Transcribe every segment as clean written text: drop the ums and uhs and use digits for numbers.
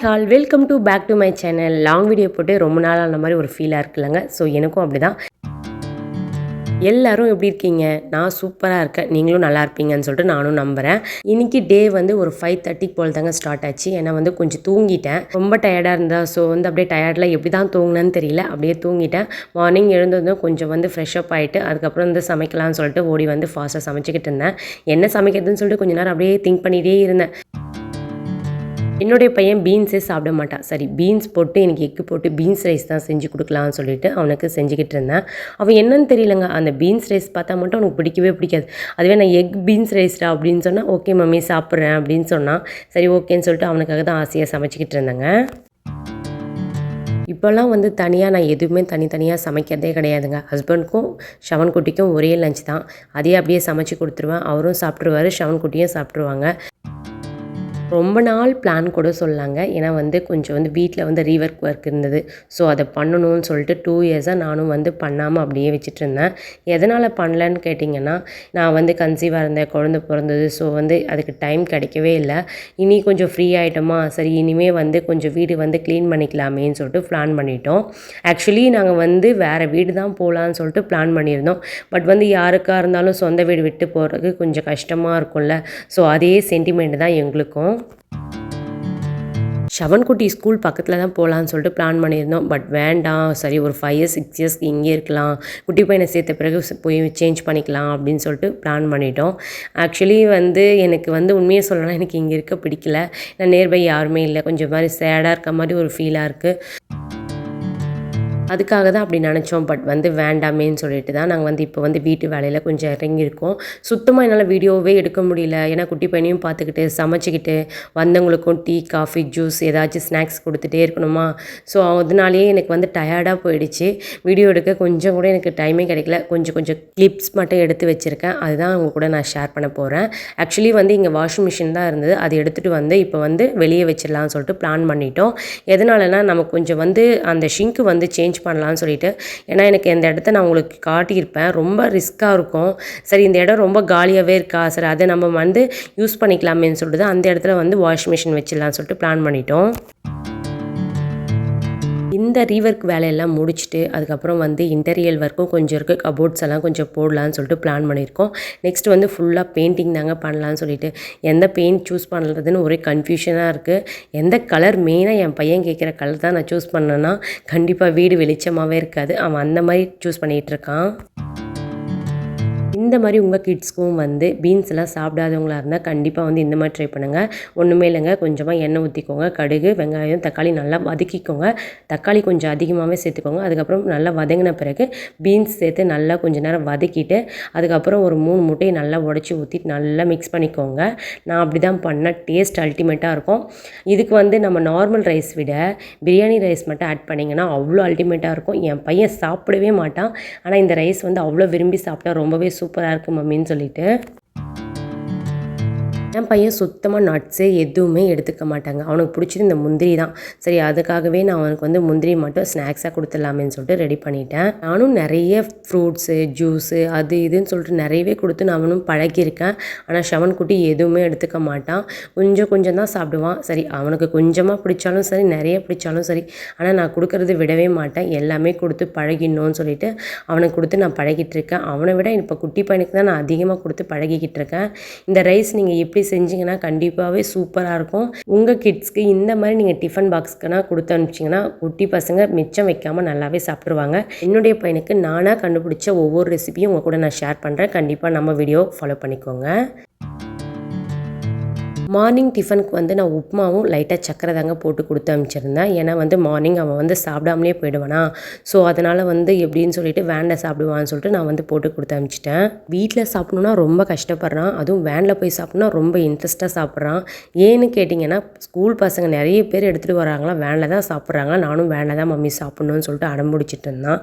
Hall welcome to back to my channel. Long video போட்டு ரொம்ப நாள் ஆன மாதிரி ஒரு ஃபீலாக இருக்குல்லங்க. ஸோ எனக்கும் அப்படி தான். எல்லோரும் எப்படி இருக்கீங்க? நான் சூப்பராக இருக்கேன், நீங்களும் நல்லா இருப்பீங்கன்னு சொல்லிட்டு நானும் நம்புகிறேன். இன்றைக்கி டே வந்து ஒரு 5:30 போல் தாங்க ஸ்டார்ட் ஆச்சு. ஏன்னா வந்து கொஞ்சம் தூங்கிட்டேன், ரொம்ப டயர்டாக இருந்தால். ஸோ வந்து அப்படியே டயர்டில் எப்படி தான் தூங்கினேன்னு தெரியல, அப்படியே தூங்கிட்டேன். மார்னிங் எழுந்ததும் கொஞ்சம் வந்து ஃப்ரெஷ்அப் ஆகிட்டு அதுக்கப்புறம் வந்து சமைக்கலாம்னு சொல்லிட்டு ஓடி வந்து ஃபாஸ்ட்டாக சமைச்சிக்கிட்டு இருந்தேன். என்ன சமைக்கிறதுன்னு சொல்லிட்டு கொஞ்சம் நேரம் அப்படியே திங்க் பண்ணிகிட்டே இருந்தேன். என்னுடைய பையன் பீன்ஸே சாப்பிட மாட்டான். சரி, பீன்ஸ் போட்டு எனக்கு எக்கு போட்டு பீன்ஸ் ரைஸ் தான் செஞ்சு கொடுக்கலான்னு சொல்லிட்டு அவனுக்கு செஞ்சுக்கிட்டு இருந்தேன். அவன் என்னன்னு தெரியலங்க, அந்த பீன்ஸ் ரைஸ் பார்த்தா மட்டும் அவனுக்கு பிடிக்கவே பிடிக்காது. அதுவே நான் எக் பீன்ஸ் ரைஸ்டா அப்படின்னு சொன்னால் ஓகே மம்மி சாப்பிட்றேன் அப்படின்னு சொன்னான். சரி ஓகேன்னு சொல்லிட்டு அவனுக்காக தான் ஆசையாக சமைச்சிக்கிட்டு இருந்தேங்க. இப்போல்லாம் வந்து தனியாக நான் எதுவுமே தனித்தனியாக சமைக்கிறதே கிடையாதுங்க. ஹஸ்பண்டுக்கும் ஷவன் குட்டிக்கும் ஒரே லஞ்ச் தான். அதையே அப்படியே சமைச்சு கொடுத்துருவேன். அவரும் சாப்பிட்ருவார், ஷவன் குட்டியும் சாப்பிட்ருவாங்க. ரொம்ப நாள் பிளான் கூட சொல்லலாங்க. ஏன்னா வந்து கொஞ்சம் வந்து வீட்டில் வந்து ஒர்க் இருந்தது. ஸோ அதை பண்ணணும்னு சொல்லிட்டு 2 இயர்ஸாக நானும் வந்து பண்ணாமல் அப்படியே வச்சுட்டு இருந்தேன். எதனால் பண்ணலன்னு கேட்டிங்கன்னா, நான் வந்து கன்சீவாக இருந்தேன், குழந்தை பிறந்தது. ஸோ வந்து அதுக்கு டைம் கிடைக்கவே இல்லை. இனி கொஞ்சம் ஃப்ரீ ஆகிட்டோமா, சரி இனிமேல் வந்து கொஞ்சம் வீடு வந்து க்ளீன் பண்ணிக்கலாமேன்னு சொல்லிட்டு பிளான் பண்ணிட்டோம். ஆக்சுவலி நாங்கள் வந்து வேறு வீடு தான் போகலான்னு சொல்லிட்டு பிளான் பண்ணியிருந்தோம். பட் வந்து யாருக்காக இருந்தாலும் சொந்த வீடு விட்டு போகிறதுக்கு கொஞ்சம் கஷ்டமாக இருக்கும்ல. ஸோ அதே சென்டிமெண்ட் தான் எங்களுக்கும். ஷவன்குட்டி ஸ்கூல் பக்கத்தில் தான் போகலான்னு சொல்லிட்டு பிளான் பண்ணியிருந்தோம். பட் வேண்டாம், சரி ஒரு 5 இயர்ஸ் 6 இயர்ஸ்க்கு இங்கே இருக்கலாம், குட்டி பையனை சேர்த்த பிறகு போய் சேஞ்ச் பண்ணிக்கலாம் அப்படின்னு சொல்லிட்டு பிளான் பண்ணிட்டோம். ஆக்சுவலி வந்து எனக்கு வந்து உண்மையை சொல்லணும்னா எனக்கு இங்கே இருக்க பிடிக்கல. நான் நியர்பை யாருமே இல்லை, கொஞ்சம் மாதிரி சேடாக இருக்க மாதிரி ஒரு ஃபீலாக இருக்குது. அதுக்காக தான் அப்படி நினச்சோம். பட் வந்து வேண்டாமேன்னு சொல்லிட்டு தான் நாங்கள் வந்து இப்போ வந்து வீட்டு வேலையில் கொஞ்சம் இறங்கியிருக்கோம். சுத்தமாக என்னால் வீடியோவே எடுக்க முடியல. ஏன்னா குட்டி பையனையும் பார்த்துக்கிட்டு சமைச்சிக்கிட்டு வந்தவங்களுக்கும் டீ காஃபி ஜூஸ் ஏதாச்சும் ஸ்நாக்ஸ் கொடுத்துட்டே இருக்கணுமா. ஸோ அதனாலேயே எனக்கு வந்து டயர்டாக போயிடுச்சு. வீடியோ எடுக்க கொஞ்சம் கூட எனக்கு டைமே கிடைக்கல. கொஞ்சம் கிளிப்ஸ் மட்டும் எடுத்து வச்சுருக்கேன். அதுதான் அவங்க கூட நான் ஷேர் பண்ண போகிறேன். ஆக்சுவலி வந்து இங்கே வாஷிங் மிஷின் தான் இருந்தது. அதை எடுத்துகிட்டு வந்து இப்போ வந்து வெளியே வச்சிடலாம்னு சொல்லிட்டு பிளான் பண்ணிட்டோம். எதனாலனா நமக்கு கொஞ்சம் வந்து அந்த ஷிங்க்கு வந்து சேஞ்ச் பண்ணலான்னு சொல்லிட்டு. ஏன்னா எனக்கு இந்த இடத்த நான் உங்களுக்கு காட்டியிருப்பேன், ரொம்ப ரிஸ்க்காக இருக்கும். சரி இந்த இடம் ரொம்ப காலியாகவே இருக்கா, சரி அதை நம்ம வந்து யூஸ் பண்ணிக்கலாமேன்னு சொல்லிட்டு அந்த இடத்துல வந்து வாஷிங் மிஷின் வச்சிடலான்னு சொல்லிட்டு பிளான் பண்ணிட்டோம். இந்த ரீவொர்க் வேலையெல்லாம் முடிச்சுட்டு அதுக்கப்புறம் வந்து இன்டீரியல் ஒர்க்கும் கொஞ்சம் இருக்குது, கபோர்ட்ஸ் எல்லாம் கொஞ்சம் போடலான்னு சொல்லிட்டு பிளான் பண்ணியிருக்கோம். நெக்ஸ்ட் வந்து ஃபுல்லாக பெயிண்டிங் தாங்க பண்ணலான்னு சொல்லிட்டு. எந்த பெயிண்ட் சூஸ் பண்ணுறதுன்னு ஒரே கன்ஃபியூஷனாக இருக்குது. எந்த கலர் மெயினாக என் பையன் கேட்குற கலர் தான் நான் சூஸ் பண்ணேன்னா கண்டிப்பாக வீடு வெளிச்சமாகவே இருக்காது. அவன் அந்த மாதிரி சூஸ் பண்ணிகிட்டு இருக்கான். இந்த மாதிரி உங்கள் கிட்ஸ்க்கும் வந்து பீன்ஸ் எல்லாம் சாப்பிடாதவங்களா இருந்தால் கண்டிப்பாக வந்து இந்த மாதிரி ட்ரை பண்ணுங்கள். ஒன்றுமே இல்லைங்க, கொஞ்சமாக எண்ணெய் ஊற்றிக்கோங்க, கடுகு வெங்காயம் தக்காளி நல்லா வதக்கிக்கோங்க. தக்காளி கொஞ்சம் அதிகமாகவே சேர்த்துக்கோங்க. அதுக்கப்புறம் நல்லா வதங்கின பிறகு பீன்ஸ் சேர்த்து நல்லா கொஞ்சம் நேரம் வதக்கிட்டு அதுக்கப்புறம் ஒரு 3 முட்டையை நல்லா உடச்சி ஊற்றி நல்லா மிக்ஸ் பண்ணிக்கோங்க. நான் அப்படி தான் பண்ணேன். டேஸ்ட் அல்டிமேட்டாக இருக்கும். இதுக்கு வந்து நம்ம நார்மல் ரைஸ் விட பிரியாணி ரைஸ் மட்டும் ஆட் பண்ணிங்கன்னா அவ்வளோ அல்டிமேட்டாக இருக்கும். என் பையன் சாப்பிடவே மாட்டான், ஆனால் இந்த ரைஸ் வந்து அவ்வளோ விரும்பி சாப்பிட்டா ரொம்பவே சூப்பராக இருக்கும் மம்மின்னு சொல்லிட்டு. என் பையன் சுத்தமாக நட்ஸே எதுவுமே எடுத்துக்க மாட்டாங்க. அவனுக்கு பிடிச்சது இந்த முந்திரி தான். சரி அதுக்காகவே நான் அவனுக்கு வந்து முந்திரி மட்டும் ஸ்நாக்ஸாக கொடுத்துடலாமேன்னு சொல்லிட்டு ரெடி பண்ணிட்டேன். நானும் நிறைய ஃப்ரூட்ஸு ஜூஸு அது இதுன்னு சொல்லிட்டு நிறையவே கொடுத்து நான் அவனும் பழகியிருக்கேன். ஆனால் ஷவன் குட்டி எதுவுமே எடுத்துக்க மாட்டான், கொஞ்சம் தான் சாப்பிடுவான். சரி அவனுக்கு கொஞ்சமாக பிடிச்சாலும் சரி நிறைய பிடிச்சாலும் சரி, ஆனால் நான் கொடுக்கறது விடவே மாட்டேன். எல்லாமே கொடுத்து பழகிடணும்னு சொல்லிட்டு அவனுக்கு கொடுத்து நான் பழகிட்டு இருக்கேன். அவனை விட இப்போ குட்டி பையனுக்கு தான் நான் அதிகமாக கொடுத்து பழகிக்கிட்டு இருக்கேன். இந்த ரைஸ் நீங்கள் எப்படி செஞ்சிங்கன்னா கண்டிப்பாகவே சூப்பராக இருக்கும். உங்கள் கிட்ஸ்க்கு இந்த மாதிரி நீங்கள் டிஃபன் பாக்ஸ்க்குனா கொடுத்து அனுப்பிச்சிங்கன்னா குட்டி பசங்க மிச்சம் வைக்காமல் நல்லாவே சாப்பிட்ருவாங்க. என்னுடைய பையனுக்கு நானாக கண்டுபிடிச்ச ஒவ்வொரு ரெசிபியும் உங்கள் கூட நான் ஷேர் பண்ணுறேன். கண்டிப்பாக நம்ம வீடியோ ஃபாலோ பண்ணிக்கோங்க. மார்னிங் டிஃபனுக்கு வந்து நான் உப்புமாவும் லைட்டாக சக்கரை தாங்க போட்டு கொடுத்து அனுப்பிச்சிருந்தேன். ஏன்னா வந்து மார்னிங் அவன் வந்து சாப்பிடாமலே போயிடுவானா. ஸோ அதனால் வந்து எப்படின்னு சொல்லிட்டு வேனில் சாப்பிடுவான்னு சொல்லிட்டு நான் வந்து போட்டு கொடுத்து அனுப்பிச்சிட்டேன். வீட்டில் சாப்பிட்ணுன்னா ரொம்ப கஷ்டப்படுறான், அதுவும் வேனில் போய் சாப்பிட்ணுன்னா ரொம்ப இன்ட்ரெஸ்ட்டாக சாப்பிட்றான். ஏன்னு கேட்டிங்கன்னா ஸ்கூல் பசங்க நிறைய பேர் எடுத்துகிட்டு வராங்களா, வேனில் தான் சாப்பிட்றாங்க. நானும் வேனில் தான் மம்மி சாப்பிட்ணுன்னு சொல்லிட்டு அடம்பிடிச்சிட்டு இருந்தான்.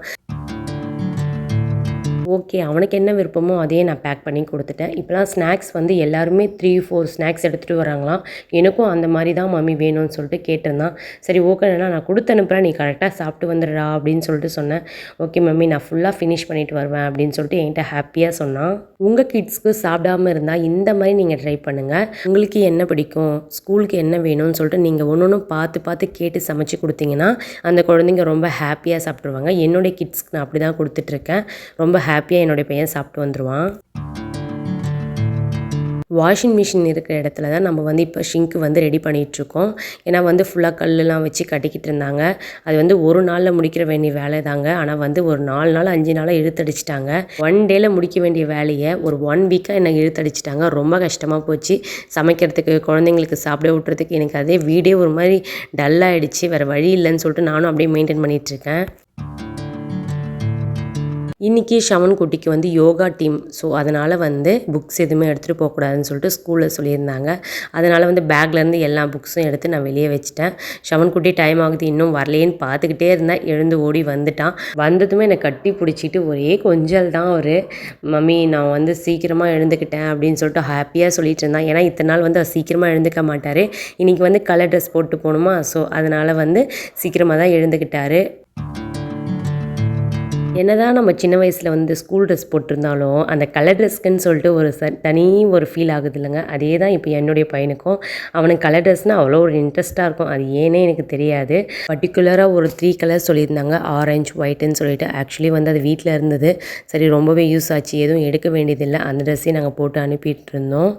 ஓகே, அவனுக்கு என்ன விருப்பமோ அதையே நான் பேக் பண்ணி கொடுத்துட்டேன். இப்போலாம் ஸ்நாக்ஸ் வந்து எல்லாருமே 3, 4 ஸ்நாக்ஸ் எடுத்துகிட்டு வராங்களாம். எனக்கும் அந்த மாதிரி தான் மம்மி வேணும்னு சொல்லிட்டு கேட்டிருந்தான். சரி ஓகேண்ணா நான் கொடுத்து அனுப்புகிறேன், நீ கரெக்டாக சாப்பிட்டு வந்துடுடா அப்படின்னு சொல்லிட்டு சொன்னேன். ஓகே மம்மி, நான் ஃபுல்லாக ஃபினிஷ் பண்ணிட்டு வருவேன் அப்படின்னு சொல்லிட்டு என்கிட்ட ஹாப்பியாக சொன்னான். உங்கள் கிட்ஸ்க்கு சாப்பிடாமல் இருந்தால் இந்த மாதிரி நீங்கள் ட்ரை பண்ணுங்கள். உங்களுக்கு என்ன பிடிக்கும், ஸ்கூலுக்கு என்ன வேணும்னு சொல்லிட்டு நீங்கள் ஒன்று ஒன்று பார்த்து பார்த்து கேட்டு சமைச்சு கொடுத்தீங்கன்னா அந்த குழந்தைங்க ரொம்ப ஹாப்பியாக சாப்பிட்ருவாங்க. என்னுடைய கிட்ஸ்க்கு நான் அப்படி தான் கொடுத்துட்ருக்கேன். ரொம்ப ஹாப்பியாக என்னுடைய பையன் சாப்பிட்டு வந்துடுவான். வாஷிங் மிஷின் இருக்கிற இடத்துல தான் நம்ம வந்து இப்போ ஷிங்க்கு வந்து ரெடி பண்ணிகிட்ருக்கோம். ஏன்னா வந்து ஃபுல்லாக கல்லுலாம் வச்சு கட்டிக்கிட்டு இருந்தாங்க. அது வந்து ஒரு நாளில் முடிக்கிற வேண்டிய வேலை தாங்க. ஆனால் வந்து ஒரு 4 நாள் 5 நாளாக இழுத்தடிச்சிட்டாங்க. 1 டேயில் முடிக்க வேண்டிய வேலையை ஒரு 1 வீக்காக எனக்கு இழுத்தடிச்சிட்டாங்க. ரொம்ப கஷ்டமாக போச்சு சமைக்கிறதுக்கு, குழந்தைங்களுக்கு சாப்பிட விட்டுறதுக்கு. எனக்கு அதே வீடே ஒரு மாதிரி டல்லாகிடுச்சு. வேறு வழி இல்லைன்னு சொல்லிட்டு நானும் அப்படியே மெயின்டைன் பண்ணிகிட்ருக்கேன். இன்றைக்கி ஷவன் குட்டிக்கு வந்து யோகா டீம். ஸோ அதனால் வந்து புக்ஸ் எதுவுமே எடுத்துகிட்டு போகக்கூடாதுன்னு சொல்லிட்டு ஸ்கூலில் சொல்லியிருந்தாங்க. அதனால் வந்து பேக்லேருந்து எல்லா புக்ஸும் எடுத்து நான் வெளியே வச்சுட்டேன். ஷவன் குட்டி டைம் ஆகுது இன்னும் வரலேன்னு பார்த்துக்கிட்டே இருந்தேன். எழுந்து ஓடி வந்துட்டான். வந்ததுமே என்னை கட்டி பிடிச்சிட்டு ஒரே கொஞ்சல் தான் ஒரு மம்மி நான் வந்து சீக்கிரமாக எழுந்துக்கிட்டேன் அப்படின்னு சொல்லிட்டு ஹாப்பியாக சொல்லிட்டு இருந்தான். ஏன்னா இத்தனை நாள் வந்து சீக்கிரமாக எழுந்துக்க மாட்டார். இன்றைக்கி வந்து கலர் ட்ரெஸ் போட்டு போகணுமா, ஸோ அதனால் வந்து சீக்கிரமாக தான் எழுந்துக்கிட்டார். என்னதான் நம்ம சின்ன வயசில் வந்து ஸ்கூல் ட்ரெஸ் போட்டிருந்தாலும் அந்த கலர் ட்ரெஸ்க்குன்னு சொல்லிட்டு ஒரு தனி ஒரு ஃபீல் ஆகுது இல்லைங்க. அதே தான் இப்போ என்னுடைய பையனுக்கும். அவனுக்கு கலர் ட்ரெஸ்னால் அவ்வளோ ஒரு இன்ட்ரெஸ்ட்டாக இருக்கும். அது ஏன்னே எனக்கு தெரியாது. பர்டிகுலராக ஒரு 3 கலர் சொல்லியிருந்தாங்க, ஆரஞ்சு ஒயிட்டுன்னு சொல்லிட்டு. ஆக்சுவலி வந்து அது வீட்டில் இருந்தது. சரி ரொம்பவே யூஸ் ஆச்சு, எதுவும் எடுக்க வேண்டியதில்லை. அந்த ட்ரெஸ்ஸையும் நாங்கள் போட்டு அனுப்பிட்டு இருந்தோம்.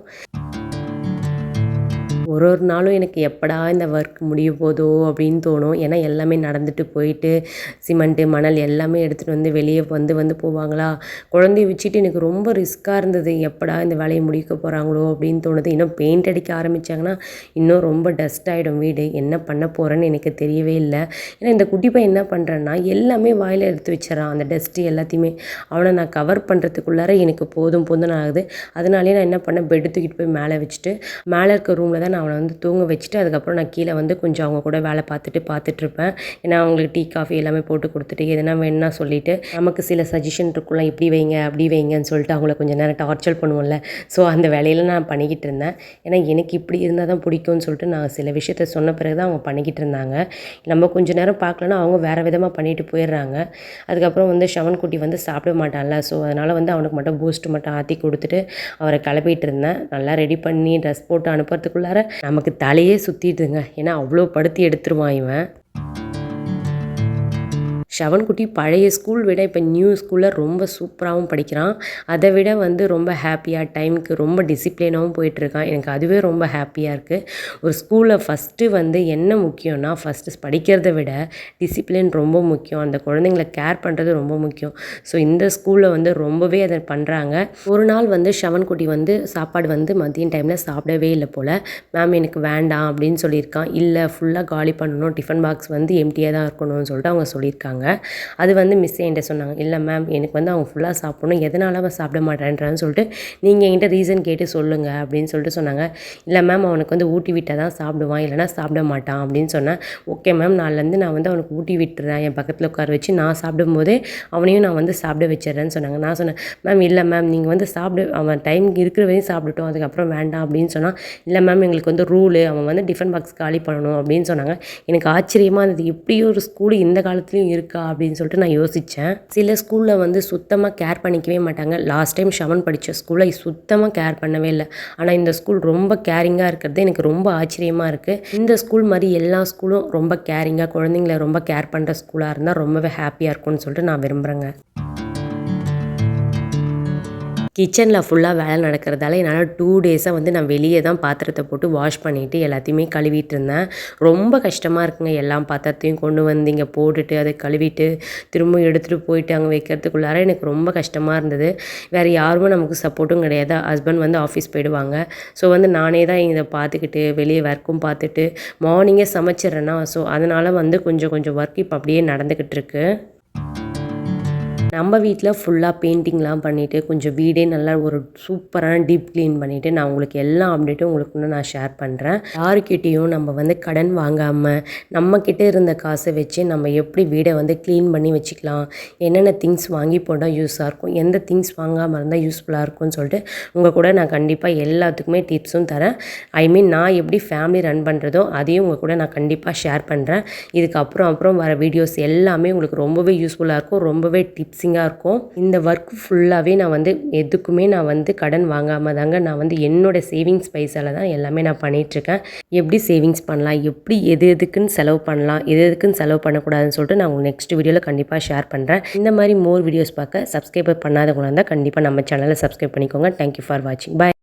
ஒரு நாளும் எனக்கு எப்படா இந்த ஒர்க் முடிய போதோ அப்படின்னு தோணும். ஏன்னா எல்லாமே நடந்துட்டு போயிட்டு சிமெண்ட்டு மணல் எல்லாமே எடுத்துகிட்டு வந்து வெளியே வந்து போவாங்களா. குழந்தைய வச்சுட்டு எனக்கு ரொம்ப ரிஸ்க்காக இருந்தது. எப்படா இந்த வேலையை முடிக்க போகிறாங்களோ அப்படின்னு தோணுது. இன்னும் பெயிண்ட் அடிக்க ஆரம்பித்தாங்கன்னா இன்னும் ரொம்ப டஸ்ட் ஆகிடும் வீடு. என்ன பண்ண போகிறேன்னு எனக்கு தெரியவே இல்லை. ஏன்னா இந்த குட்டி பையன் என்ன பண்ணுறேன்னா எல்லாமே வாயில் எடுத்து வச்சிடறான். அந்த டஸ்ட்டு எல்லாத்தையுமே அவனை நான் கவர் பண்ணுறதுக்குள்ளார எனக்கு போதும் ஆகுது. அதனாலேயே நான் என்ன பண்ணேன், பெட்டு தூக்கிட்டு போய் மேலே வச்சுட்டு மேலே இருக்க ரூமில் தான் நான் அவனை வந்து தூங்க வச்சுட்டு அதுக்கப்புறம் நான் கீழே வந்து கொஞ்சம் அவங்க கூட வேலை பார்த்துட்ருப்பேன். ஏன்னா அவங்களுக்கு டீ காஃபி எல்லாமே போட்டு கொடுத்துட்டு எதனா வேணும்னா சொல்லிவிட்டு நமக்கு சில சஜஷன் இருக்கும்ல, இப்படி வைங்க அப்படி வைங்கன்னு சொல்லிட்டு அவங்கள கொஞ்சம் நேரம் டார்ச்சர் பண்ணுவோம்ல. ஸோ அந்த வேலையில் நான் பண்ணிக்கிட்டு இருந்தேன். ஏன்னா எனக்கு இப்படி இருந்தால் தான் பிடிக்கும்னு சொல்லிட்டு நான் சில விஷயத்த சொன்ன பிறகு தான் அவங்க பண்ணிக்கிட்டு இருந்தாங்க. நம்ம கொஞ்சம் நேரம் பார்க்கலன்னா அவங்க வேறு விதமாக பண்ணிட்டு போயிடுறாங்க. அதுக்கப்புறம் வந்து ஷவன் குட்டி வந்து சாப்பிட மாட்டான்ல. ஸோ அதனால் வந்து அவனுக்கு மட்டும் பூஸ்ட் மட்டும் ஆற்றி கொடுத்துட்டு அவரை கிளப்பிட்டு இருந்தேன். நல்லா ரெடி பண்ணி ட்ரெஸ் போட்டு அனுப்புறதுக்குள்ளார நமக்கு தலையே சுற்றிடுதுங்க. ஏன்னா அவ்வளோ படுத்தி எடுத்துருவான் இவன். ஷவன் குட்டி பழைய ஸ்கூல் விட இப்போ நியூ ஸ்கூலில் ரொம்ப சூப்பராகவும் படிக்கிறான். அதை விட வந்து ரொம்ப ஹாப்பியாக டைமுக்கு ரொம்ப டிசிப்ளினாகவும் போயிட்டுருக்கான். எனக்கு அதுவே ரொம்ப ஹாப்பியாக இருக்குது. ஒரு ஸ்கூலில் ஃபஸ்ட்டு வந்து என்ன முக்கியம்னா ஃபஸ்ட்டு படிக்கிறத விட டிசிப்ளின் ரொம்ப முக்கியம். அந்த குழந்தைங்கள கேர் பண்ணுறது ரொம்ப முக்கியம். ஸோ இந்த ஸ்கூலில் வந்து ரொம்பவே அதை பண்ணுறாங்க. ஒரு நாள் வந்து ஷவன் குட்டி வந்து சாப்பாடு வந்து மதியம் டைமில் சாப்பிடவே இல்லை போல். மேம் எனக்கு வேண்டாம் அப்படின்னு சொல்லியிருக்கான். இல்லை ஃபுல்லாக காலி பண்ணணும், டிஃபன் பாக்ஸ் வந்து எம்டியாக தான் இருக்கணும்னு சொல்லிட்டு அவங்க சொல்லியிருக்காங்க. அது வந்து மிஸ் என்கிட்ட சொன்னாங்க. இல்லை மேம் எனக்கு வந்து அவங்க ஃபுல்லாக சாப்பிடணும், எதனால் அவன் சாப்பிட மாட்டேன்றான்னு சொல்லிட்டு நீங்கள் என்கிட்ட ரீசன் கேட்டு சொல்லுங்கள் அப்படின்னு சொல்லிட்டு சொன்னாங்க. இல்லை மேம் அவனுக்கு வந்து ஊட்டி விட்டால் தான் சாப்பிடுவான், இல்லைனா சாப்பிட மாட்டான் அப்படின்னு சொன்னேன். ஓகே மேம், நாளிலேருந்து நான் வந்து அவனுக்கு ஊட்டி விட்டுறேன், என் பக்கத்தில் உட்கார வச்சு நான் சாப்பிடும்போதே அவனையும் நான் வந்து சாப்பிட வச்சிடறேன்னு சொன்னாங்க. நான் சொன்னேன் மேம் இல்லை மேம் நீங்கள் வந்து அவன் டைம் இருக்கிற வரையும் சாப்பிட்டுட்டோம், அதுக்கப்புறம் வேண்டாம் அப்படின்னு சொன்னால் இல்லை மேம் எங்களுக்கு வந்து ரூலு, அவன் வந்து டிஃபன் பாக்ஸ் காலி பண்ணணும் அப்படின்னு சொன்னாங்க. எனக்கு ஆச்சரியமாக இருந்தது, இப்படி ஒரு ஸ்கூலு இந்த காலத்துலேயும் இருக்கா அப்படின்னு சொல்லிட்டு நான் யோசித்தேன். சில ஸ்கூலில் வந்து சுத்தமாக கேர் பண்ணிக்கவே மாட்டாங்க. லாஸ்ட் டைம் ஷவன் படித்த ஸ்கூலில் சுத்தமாக கேர் பண்ணவே இல்லை. ஆனால் இந்த ஸ்கூல் ரொம்ப கேரிங்காக இருக்கிறது எனக்கு ரொம்ப ஆச்சரியமாக இருக்குது. இந்த ஸ்கூல் மாதிரி எல்லா ஸ்கூலும் ரொம்ப கேரிங்காக குழந்தைங்கள ரொம்ப கேர் பண்ணுற ஸ்கூலாக இருந்தால் ரொம்பவே ஹாப்பியாக இருக்கும்னு சொல்லிட்டு நான் விரும்புகிறேங்க. கிச்சனில் ஃபுல்லாக வேலை நடக்கிறதால என்னால் 2 டேஸாக வந்து நான் வெளியே தான் பாத்திரத்தை போட்டு வாஷ் பண்ணிவிட்டு எல்லாத்தையுமே கழுவிட்டு இருந்தேன். ரொம்ப கஷ்டமாக இருக்குங்க. எல்லா பாத்திரத்தையும் கொண்டு வந்து இங்கே போட்டுட்டு அதை கழுவிட்டு திரும்ப எடுத்துகிட்டு போயிட்டு அங்கே வைக்கிறதுக்குள்ளார எனக்கு ரொம்ப கஷ்டமாக இருந்தது. வேறு யாருமே நமக்கு சப்போர்ட்டும் கிடையாது. ஹஸ்பண்ட் வந்து ஆஃபீஸ் போயிடுவாங்க. ஸோ வந்து நானே தான் இதை பார்த்துக்கிட்டு வெளியே ஒர்க்கும் பார்த்துட்டு மார்னிங்கே சமைச்சிட்றேன்னா, ஸோ அதனால் வந்து கொஞ்சம் ஒர்க் இப்போ அப்படியே நடந்துக்கிட்டு இருக்கு. நம்ம வீட்டில் ஃபுல்லாக பெயிண்டிங்லாம் பண்ணிவிட்டு கொஞ்சம் வீடே நல்லா ஒரு சூப்பரான டீப் க்ளீன் பண்ணிவிட்டு நான் உங்களுக்கு எல்லா அப்டேட்டும் உங்களுக்கு இன்னும் நான் ஷேர் பண்ணுறேன். யாருக்கிட்டேயும் நம்ம வந்து கடன் வாங்காமல் நம்மக்கிட்ட இருந்த காசை வச்சு நம்ம எப்படி வீடை வந்து க்ளீன் பண்ணி வச்சுக்கலாம், என்னென்ன திங்ஸ் வாங்கி போட்டால் யூஸாக இருக்கும், எந்த திங்ஸ் வாங்காமல் இருந்தால் யூஸ்ஃபுல்லாக இருக்கும்னு சொல்லிட்டு உங்கள் கூட நான் கண்டிப்பாக எல்லாத்துக்குமே டிப்ஸும் தரேன். நான் எப்படி ஃபேமிலி ரன் பண்ணுறதோ அதையும் உங்கள் கூட நான் கண்டிப்பாக ஷேர் பண்ணுறேன். அப்புறம் வர வீடியோஸ் எல்லாமே உங்களுக்கு ரொம்பவே யூஸ்ஃபுல்லாக இருக்கும், ரொம்பவே டிப்ஸிங்காக இருக்கும். இந்த ஒர்க் ஃபுல்லாகவே நான் வந்து எதுக்குமே நான் வந்து கடன் வாங்காமல் தாங்க நான் வந்து என்னோடய சேவிங்ஸ் பைசால தான் எல்லாமே நான் பண்ணிகிட்ருக்கேன். எப்படி சேவிங்ஸ் பண்ணலாம், எப்படி எதுக்குன்னு செலவு பண்ணலாம், எதுக்குன்னு செலவு பண்ணக்கூடாதுன்னு சொல்லிட்டு நான் உங்களுக்கு நெக்ஸ்ட் வீடியோவில் கண்டிப்பாக ஷேர் பண்ணுறேன். இந்த மாதிரி மோர் வீடியோஸ் பார்க்க சப்ஸ்கிரைபர் பண்ணாதவங்க இருந்தால் கண்டிப்பாக நம்ம சேனலை சப்ஸ்கிரைப் பண்ணிக்கோங்க. தேங்க்யூ ஃபார் வாட்சிங். பாய்.